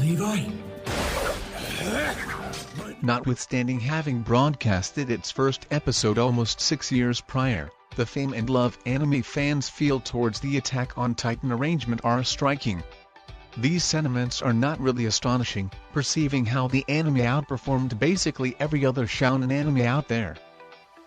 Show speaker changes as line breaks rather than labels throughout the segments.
Levi?
Notwithstanding having broadcasted its first episode almost 6 years prior, the fame and love anime fans feel towards the Attack on Titan arrangement are striking. These sentiments are not really astonishing, perceiving how the anime outperformed basically every other shounen anime out there.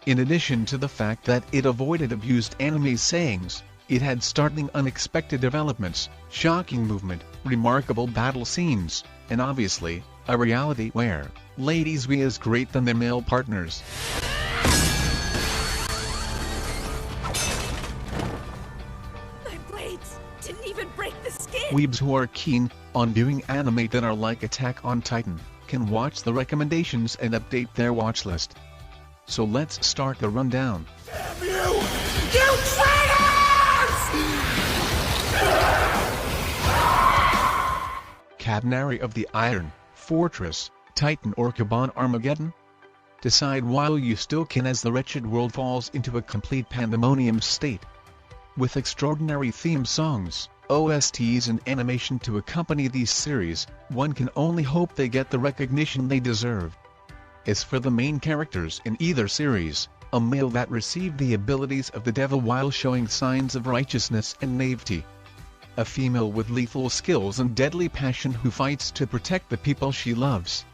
In addition to the fact that it avoided abused anime sayings, it had startling unexpected developments, shocking movement, remarkable battle scenes, and obviously, a reality where ladies were as great than their male partners.
My blades didn't even break the skin!
Weebs who are keen on viewing anime that are like Attack on Titan can watch the recommendations and update their watch list. So let's start the rundown.
Damn you! You traitors!
Kabaneri of the Iron Fortress, Titan or Kaban Armageddon? Decide while you still can as the wretched world falls into a complete pandemonium state. With extraordinary theme songs, OSTs and animation to accompany these series, one can only hope they get the recognition they deserve. As for the main characters in either series, a male that received the abilities of the devil while showing signs of righteousness and naivety. A female with lethal skills and deadly passion who fights to protect the people she loves.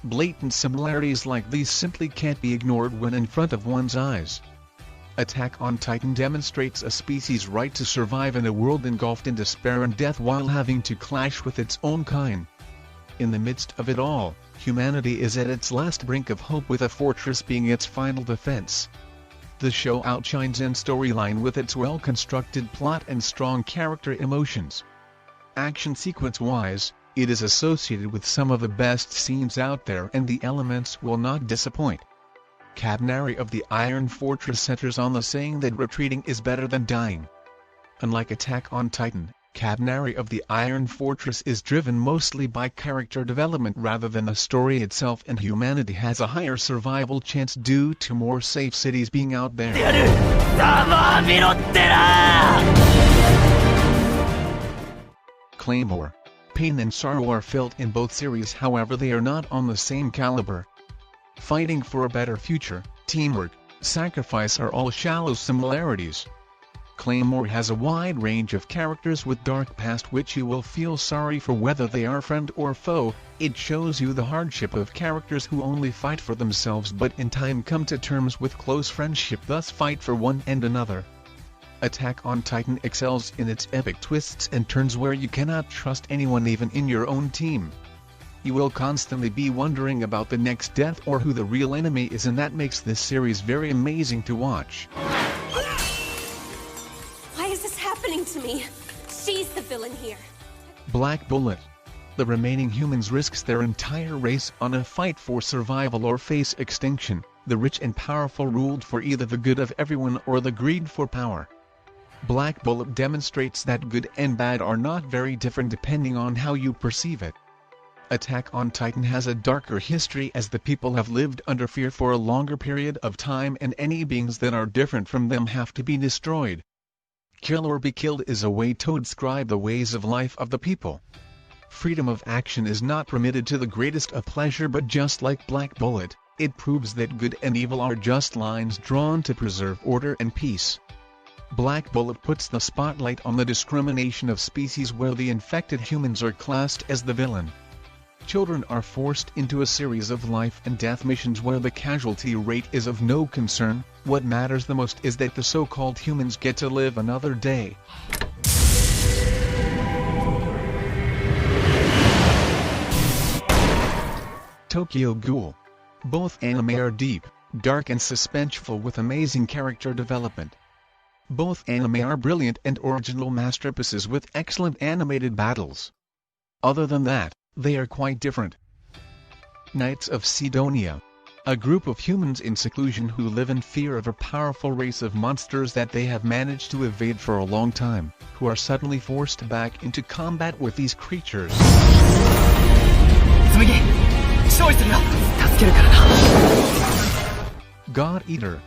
Blatant similarities like these simply can't be ignored when in front of one's eyes. Attack on Titan demonstrates a species' right to survive in a world engulfed in despair and death while having to clash with its own kind. In the midst of it all, humanity is at its last brink of hope with a fortress being its final defense. The show outshines in storyline with its well-constructed plot and strong character emotions. Action sequence-wise, it is associated with some of the best scenes out there and the elements will not disappoint. Kabaneri of the Iron Fortress centers on the saying that retreating is better than dying. Unlike Attack on Titan, Kabaneri of the Iron Fortress is driven mostly by character development rather than the story itself, and humanity has a higher survival chance due to more safe cities being out there. Claymore. Pain and sorrow are felt in both series, however they are not on the same caliber. Fighting for a better future, teamwork, sacrifice are all shallow similarities. Claymore has a wide range of characters with dark past which you will feel sorry for whether they are friend or foe. It shows you the hardship of characters who only fight for themselves but in time come to terms with close friendship, thus fight for one and another. Attack on Titan excels in its epic twists and turns where you cannot trust anyone even in your own team. You will constantly be wondering about the next death or who the real enemy is, and that makes this series very amazing to watch.
To me. She's the villain here.
Black Bullet. The remaining humans risks their entire race on a fight for survival or face extinction. The rich and powerful ruled for either the good of everyone or the greed for power. Black Bullet demonstrates that good and bad are not very different depending on how you perceive it. Attack on Titan has a darker history as the people have lived under fear for a longer period of time and any beings that are different from them have to be destroyed. Kill or be killed is a way to describe the ways of life of the people. Freedom of action is not permitted to the greatest of pleasure, but just like Black Bullet, it proves that good and evil are just lines drawn to preserve order and peace. Black Bullet puts the spotlight on the discrimination of species where the infected humans are classed as the villain. Children are forced into a series of life and death missions where the casualty rate is of no concern. What matters the most is that the so-called humans get to live another day. Tokyo Ghoul. Both anime are deep, dark and suspenseful with amazing character development. Both anime are brilliant and original masterpieces with excellent animated battles. Other than that, they are quite different. Knights of Sidonia. A group of humans in seclusion who live in fear of a powerful race of monsters that they have managed to evade for a long time, who are suddenly forced back into combat with these creatures. God Eater.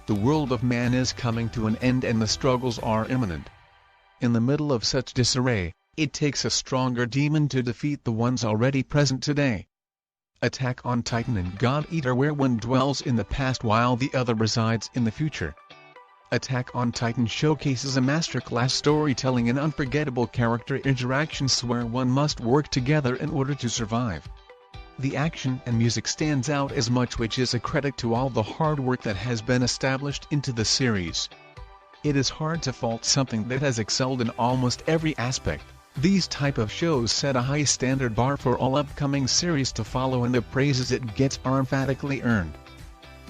The world of man is coming to an end and the struggles are imminent. In the middle of such disarray, It takes a stronger demon to defeat the ones already present today. Attack on Titan and God Eater, where one dwells in the past while the other resides in the future. Attack on Titan showcases a masterclass storytelling and unforgettable character interactions where one must work together in order to survive. The action and music stands out as much, which is a credit to all the hard work that has been established into the series. It is hard to fault something that has excelled in almost every aspect. These type of shows set a high standard bar for all upcoming series to follow, and the praises it gets are emphatically earned.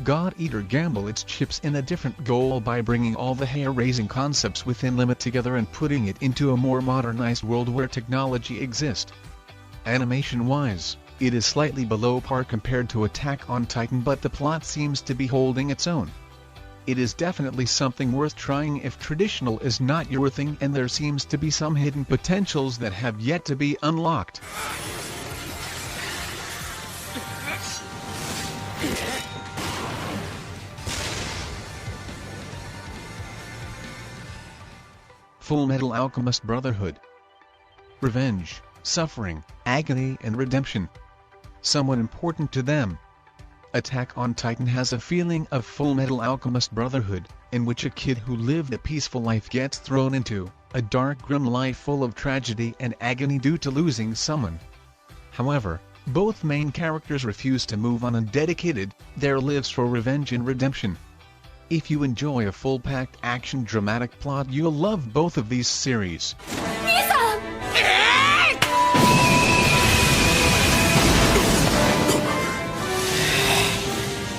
God Eater gamble its chips in a different goal by bringing all the hair-raising concepts within limit together and putting it into a more modernized world where technology exists. Animation-wise, it is slightly below par compared to Attack on Titan, but the plot seems to be holding its own. It is definitely something worth trying if traditional is not your thing, and there seems to be some hidden potentials that have yet to be unlocked. Fullmetal Alchemist Brotherhood. Revenge, suffering, agony and redemption. Somewhat important to them. Attack on Titan has a feeling of Fullmetal Alchemist Brotherhood, in which a kid who lived a peaceful life gets thrown into a dark, grim life full of tragedy and agony due to losing someone. However, both main characters refuse to move on and dedicated their lives for revenge and redemption. If you enjoy a full-packed action dramatic plot, you'll love both of these series.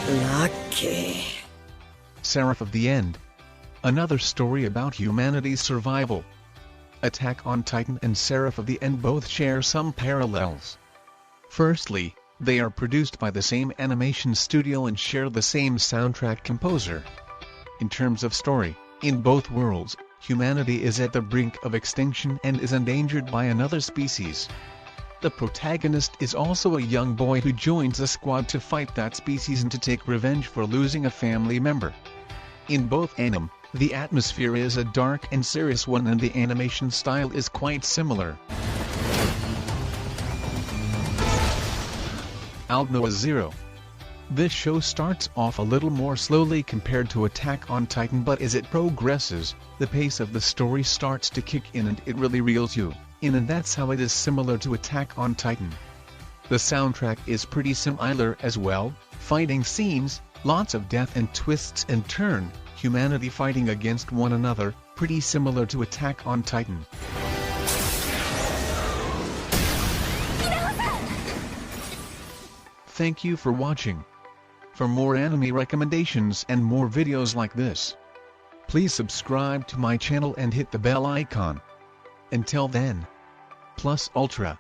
Lucky.
Seraph of the End. Another story about humanity's survival. Attack on Titan and Seraph of the End both share some parallels. Firstly, they are produced by the same animation studio and share the same soundtrack composer. In terms of story, in both worlds, humanity is at the brink of extinction and is endangered by another species. The protagonist is also a young boy who joins a squad to fight that species and to take revenge for losing a family member. In both anime, the atmosphere is a dark and serious one, and the animation style is quite similar. Aldnoah Zero. This show starts off a little more slowly compared to Attack on Titan, but as it progresses, the pace of the story starts to kick in and it really reels you in, and that's how it is similar to Attack on Titan. The soundtrack is pretty similar as well, fighting scenes, lots of death and twists and turn, humanity fighting against one another, pretty similar to Attack on Titan. Thank you for watching. For more anime recommendations and more videos like this, please subscribe to my channel and hit the bell icon. Until then, Plus Ultra.